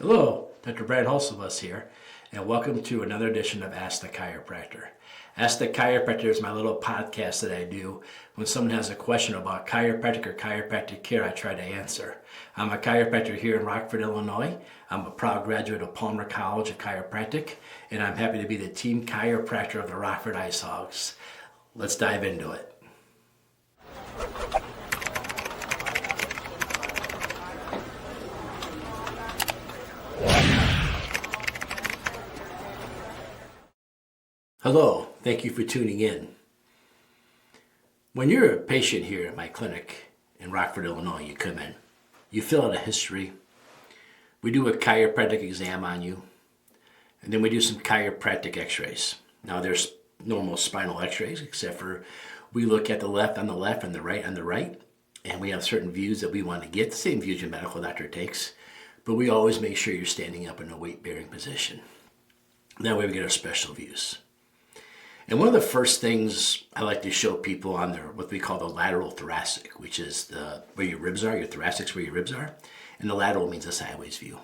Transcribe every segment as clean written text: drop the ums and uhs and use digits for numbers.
Hello, Dr. Brant Hulsebus here, and welcome to another edition of Ask the Chiropractor. Ask the Chiropractor is my little podcast that I do when someone has a question about chiropractic or chiropractic care. I try to answer. I'm a chiropractor here in Rockford, Illinois. I'm a proud graduate of Palmer College of Chiropractic, and I'm happy to be the team chiropractor of the Rockford Ice Hogs. Let's dive into it. Hello, thank you for tuning in. When you're a patient here at my clinic in Rockford, Illinois, you come in, you fill out a history, we do a chiropractic exam on you, and then we do some chiropractic x-rays. Now there's normal spinal x-rays, except for we look at the left on the left and the right on the right, and we have certain views that we want to get, the same views your medical doctor takes, but we always make sure you're standing up in a weight-bearing position. That way we get our special views. And one of the first things I like to show people on their, what we call the lateral thoracic, which is where your ribs are, your thoracic's where your ribs are, and the lateral means a sideways view.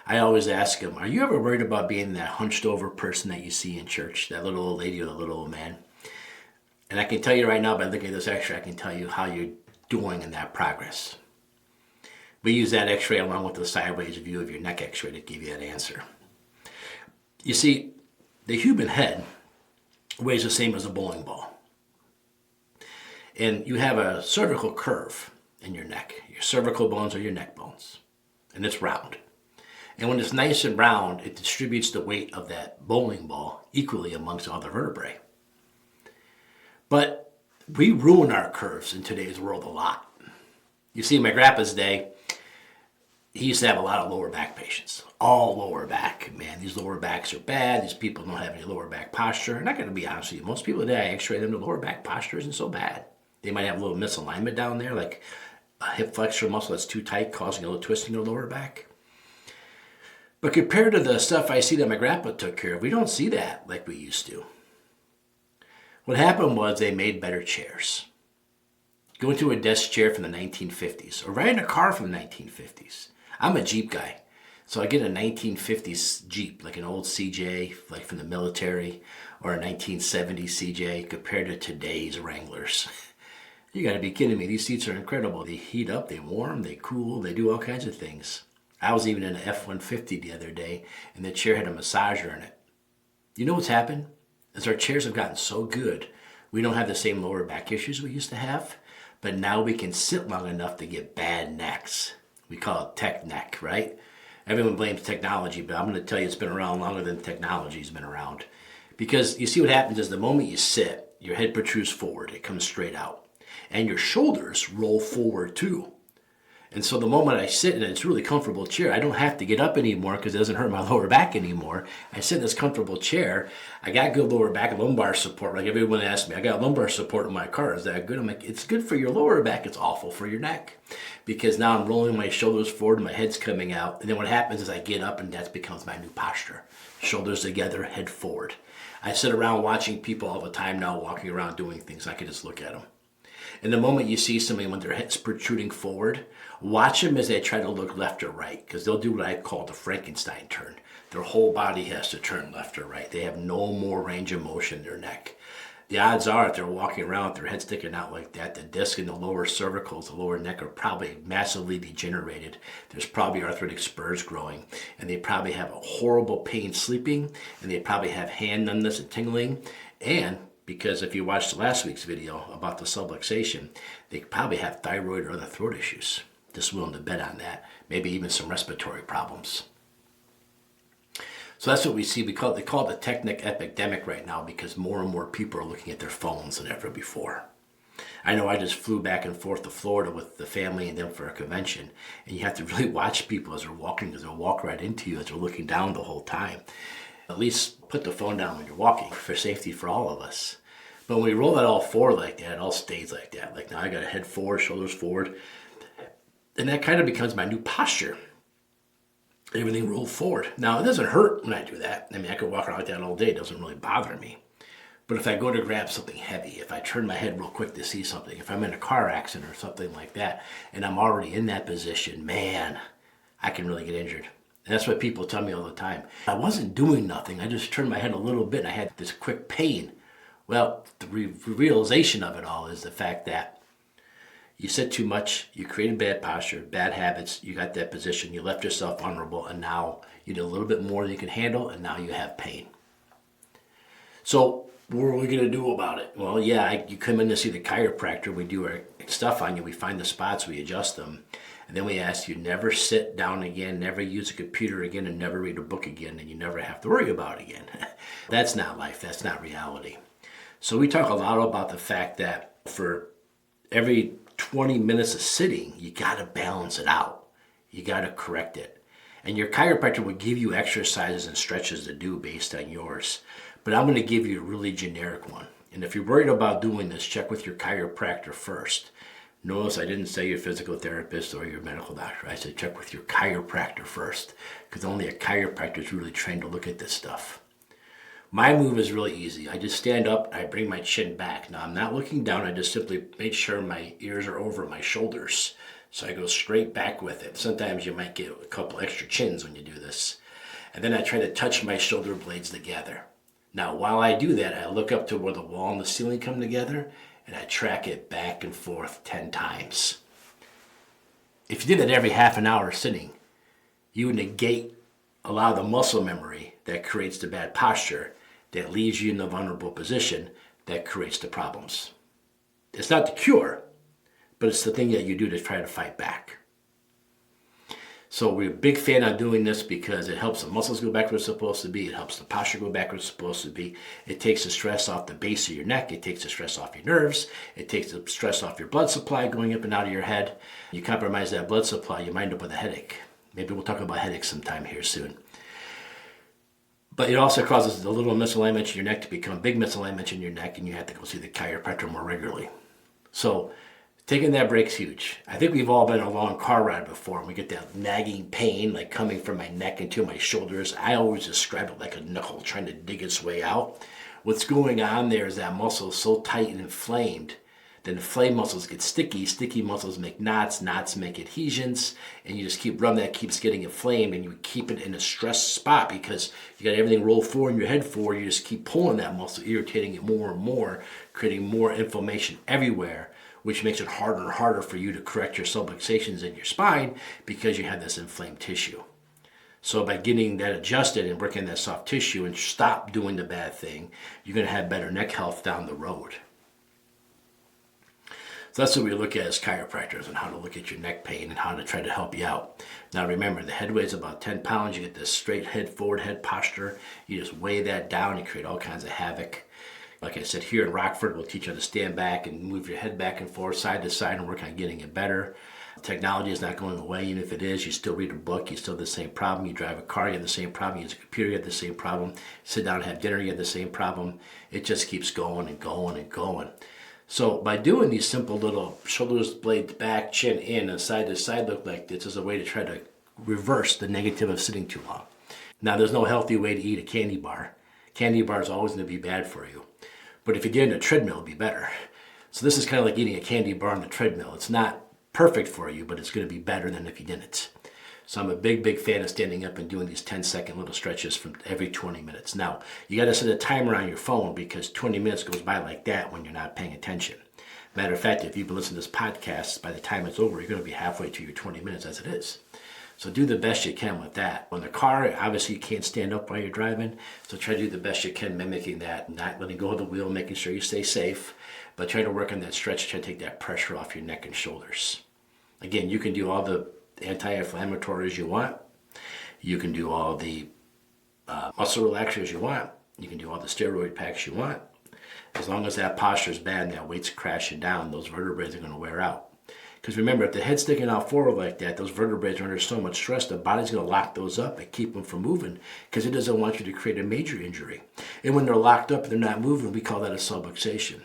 I always ask them, are you ever worried about being that hunched over person that you see in church, that little old lady or the little old man? And I can tell you right now, by looking at this x-ray, I can tell you how you're doing in that progress. We use that x-ray along with the sideways view of your neck x-ray to give you that answer. You see, the human head weighs the same as a bowling ball. And you have a cervical curve in your neck. Your cervical bones are your neck bones. And it's round. And when it's nice and round, it distributes the weight of that bowling ball equally amongst all the vertebrae. But we ruin our curves in today's world a lot. You see, in my grandpa's day, he used to have a lot of lower back patients. All lower back. Man, these lower backs are bad. These people don't have any lower back posture. And I'm going to be honest with you. Most people today, I x-ray them, the lower back posture isn't so bad. They might have a little misalignment down there, like a hip flexor muscle that's too tight, causing a little twisting of the lower back. But compared to the stuff I see that my grandpa took care of, we don't see that like we used to. What happened was they made better chairs. Go into a desk chair from the 1950s, or ride in a car from the 1950s. I'm a Jeep guy, so I get a 1950s Jeep, like an old CJ, like from the military, or a 1970s CJ, compared to today's Wranglers. You gotta be kidding me, these seats are incredible. They heat up, they warm, they cool, they do all kinds of things. I was even in an F-150 the other day, and the chair had a massager in it. You know what's happened? Is our chairs have gotten so good, we don't have the same lower back issues we used to have, but now we can sit long enough to get bad necks. We call it tech neck, right? Everyone blames technology, but I'm going to tell you it's been around longer than technology's been around. Because you see what happens is the moment you sit, your head protrudes forward, it comes straight out. And your shoulders roll forward too. And so the moment I sit in it's really comfortable chair, I don't have to get up anymore because it doesn't hurt my lower back anymore. I sit in this comfortable chair. I got good lower back and lumbar support. Like everyone asks me, I got lumbar support in my car. Is that good? I'm like, it's good for your lower back. It's awful for your neck. Because now I'm rolling my shoulders forward and my head's coming out. And then what happens is I get up and that becomes my new posture. Shoulders together, head forward. I sit around watching people all the time now walking around doing things. I can just look at them. And the moment you see somebody when their head's protruding forward, watch them as they try to look left or right, because they'll do what I call the Frankenstein turn. Their whole body has to turn left or right. They have no more range of motion in their neck. The odds are if they're walking around with their head sticking out like that, the disc in the lower cervicals, the lower neck are probably massively degenerated. There's probably arthritic spurs growing, and they probably have a horrible pain sleeping, and they probably have hand numbness and tingling, and because if you watched last week's video about the subluxation, they probably have thyroid or other throat issues. Just willing to bet on that. Maybe even some respiratory problems. So that's what we see. They call it the technic epidemic right now because more and more people are looking at their phones than ever before. I know I just flew back and forth to Florida with the family and them for a convention. And you have to really watch people as they're walking because they'll walk right into you as they're looking down the whole time. At least put the phone down when you're walking for safety for all of us. But when we roll that all forward like that, it all stays like that. Like now I got to head forward, shoulders forward. And that kind of becomes my new posture. Everything rolled forward. Now it doesn't hurt when I do that. I mean, I could walk around like that all day. It doesn't really bother me. But if I go to grab something heavy, if I turn my head real quick to see something, if I'm in a car accident or something like that, and I'm already in that position, man, I can really get injured. And that's what people tell me all the time. I wasn't doing nothing. I just turned my head a little bit and I had this quick pain. Well, the realization of it all is the fact that you sit too much, you created bad posture, bad habits, you got that position, you left yourself vulnerable, and now you did a little bit more than you can handle, and now you have pain. So what are we going to do about it? Well, yeah, you come in to see the chiropractor, we do our stuff on you, we find the spots, we adjust them, and then we ask you never sit down again, never use a computer again, and never read a book again, and you never have to worry about it again. That's not life, that's not reality. So we talk a lot about the fact that for every 20 minutes of sitting, you got to balance it out. You got to correct it. And your chiropractor will give you exercises and stretches to do based on yours. But I'm going to give you a really generic one. And if you're worried about doing this, check with your chiropractor first. Notice I didn't say your physical therapist or your medical doctor. I said check with your chiropractor first, because only a chiropractor is really trained to look at this stuff. My move is really easy. I just stand up, I bring my chin back. Now I'm not looking down, I just simply make sure my ears are over my shoulders. So I go straight back with it. Sometimes you might get a couple extra chins when you do this. And then I try to touch my shoulder blades together. Now while I do that, I look up to where the wall and the ceiling come together, and I track it back and forth 10 times. If you did that every half an hour sitting, you would negate a lot of the muscle memory that creates the bad posture that leaves you in the vulnerable position that creates the problems. It's not the cure, but it's the thing that you do to try to fight back. So we're a big fan of doing this because it helps the muscles go back where it's supposed to be. It helps the posture go back where it's supposed to be. It takes the stress off the base of your neck. It takes the stress off your nerves. It takes the stress off your blood supply going up and out of your head. You compromise that blood supply, you might end up with a headache. Maybe we'll talk about headaches sometime here soon. But it also causes the little misalignment in your neck to become big misalignment in your neck, and you have to go see the chiropractor more regularly. So taking that break's huge. I think we've all been on a long car ride before, and we get that nagging pain like coming from my neck into my shoulders. I always describe it like a knuckle trying to dig its way out. What's going on there is that muscle is so tight and inflamed. Then inflamed muscles get sticky. Sticky muscles make knots. Knots make adhesions. And you just keep rubbing that, keeps getting inflamed, and you keep it in a stressed spot because you got everything rolled forward in your head forward. You just keep pulling that muscle, irritating it more and more, creating more inflammation everywhere, which makes it harder and harder for you to correct your subluxations in your spine because you have this inflamed tissue. So by getting that adjusted and working that soft tissue and stop doing the bad thing, you're going to have better neck health down the road. So that's what we look at as chiropractors, and how to look at your neck pain and how to try to help you out. Now remember, the head weighs about 10 pounds. You get this straight head, forward head posture. You just weigh that down. You create all kinds of havoc. Like I said, here in Rockford, we'll teach you how to stand back and move your head back and forth, side to side, and work on getting it better. Technology is not going away. Even if it is, you still read a book, you still have the same problem. You drive a car, you have the same problem. You use a computer, you have the same problem. Sit down and have dinner, you have the same problem. It just keeps going and going and going. So by doing these simple little shoulders, blades back, chin in, and side to side look like this is a way to try to reverse the negative of sitting too long. Now there's no healthy way to eat a candy bar. Candy bar is always going to be bad for you. But if you get in a treadmill, it'll be better. So this is kind of like eating a candy bar on the treadmill. It's not perfect for you, but it's going to be better than if you didn't. So I'm a big fan of standing up and doing these 10-second little stretches from every 20 minutes. Now, you got to set a timer on your phone because 20 minutes goes by like that when you're not paying attention. Matter of fact, if you've been listening to this podcast, by the time it's over, you're going to be halfway to your 20 minutes as it is. So do the best you can with that. On the car, obviously you can't stand up while you're driving, so try to do the best you can mimicking that, not letting go of the wheel, making sure you stay safe, but try to work on that stretch, try to take that pressure off your neck and shoulders. Again, you can do all the anti-inflammatories you want. You can do all the muscle relaxers you want. You can do all the steroid packs you want. As long as that posture is bad and that weight's crashing down, those vertebrae are going to wear out. Because remember, if the head's sticking out forward like that, those vertebrae are under so much stress, the body's going to lock those up and keep them from moving because it doesn't want you to create a major injury. And when they're locked up and they're not moving, we call that a subluxation.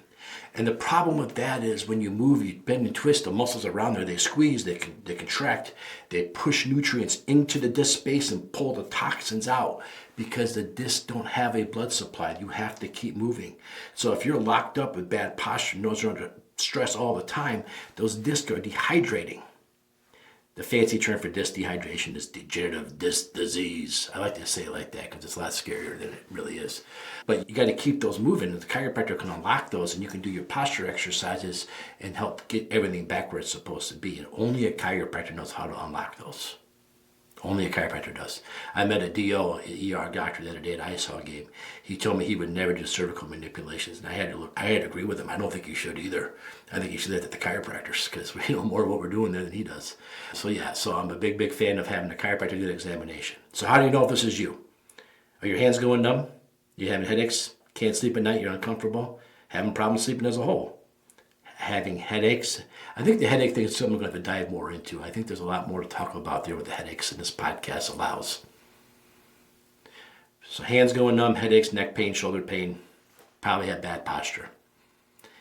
And the problem with that is when you move, you bend and twist, the muscles around there, they squeeze, they contract, they push nutrients into the disc space and pull the toxins out because the discs don't have a blood supply. You have to keep moving. So if you're locked up with bad posture, nose are under stress all the time, those discs are dehydrating. The fancy term for disc dehydration is degenerative disc disease. I like to say it like that because it's a lot scarier than it really is. But you got to keep those moving. The chiropractor can unlock those, and you can do your posture exercises and help get everything back where it's supposed to be. And only a chiropractor knows how to unlock those. Only a chiropractor does. I met a DO, an ER doctor the other day at ISO game. He told me he would never do cervical manipulations, and I had to agree with him. I don't think he should either. I think he should let the chiropractors, because we know more of what we're doing there than he does. So I'm a big fan of having a chiropractor do the examination. So how do you know if this is you? Are your hands going numb? You having headaches? Can't sleep at night? You're uncomfortable? Having problems sleeping as a whole? Having headaches? I think the headache thing is something we're going to have to dive more into. I think there's a lot more to talk about there with the headaches than this podcast allows. So hands going numb, headaches, neck pain, shoulder pain, probably have bad posture.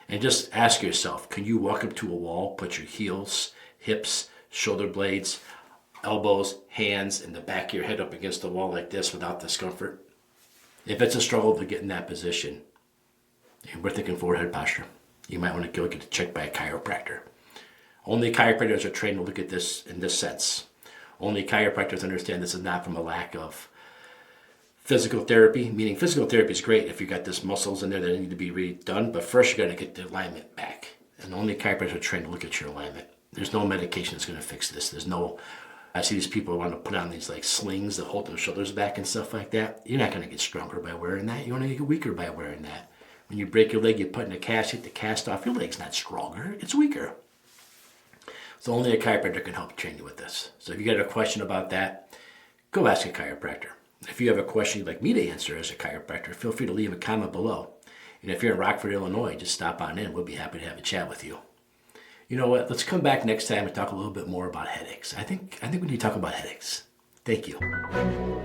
And just ask yourself, can you walk up to a wall, put your heels, hips, shoulder blades, elbows, hands, and the back of your head up against the wall like this without discomfort? If it's a struggle to get in that position, and we're thinking forward head posture, you might want to go get checked by a chiropractor. Only chiropractors are trained to look at this in this sense. Only chiropractors understand this is not from a lack of physical therapy, meaning physical therapy is great if you got this muscles in there that need to be redone, but first you got to get the alignment back. And only chiropractors are trained to look at your alignment. There's no medication that's going to fix this. I see these people want to put on these like slings that hold their shoulders back and stuff like that. You're not going to get stronger by wearing that. You're going to get weaker by wearing that. When you break your leg, you put in a cast, hit the cast off, your leg's not stronger, it's weaker. So only a chiropractor can help train you with this. So if you got a question about that, go ask a chiropractor. If you have a question you'd like me to answer as a chiropractor, feel free to leave a comment below. And if you're in Rockford, Illinois, just stop on in. We'll be happy to have a chat with you. You know what? Let's come back next time and talk a little bit more about headaches. I think we need to talk about headaches. Thank you.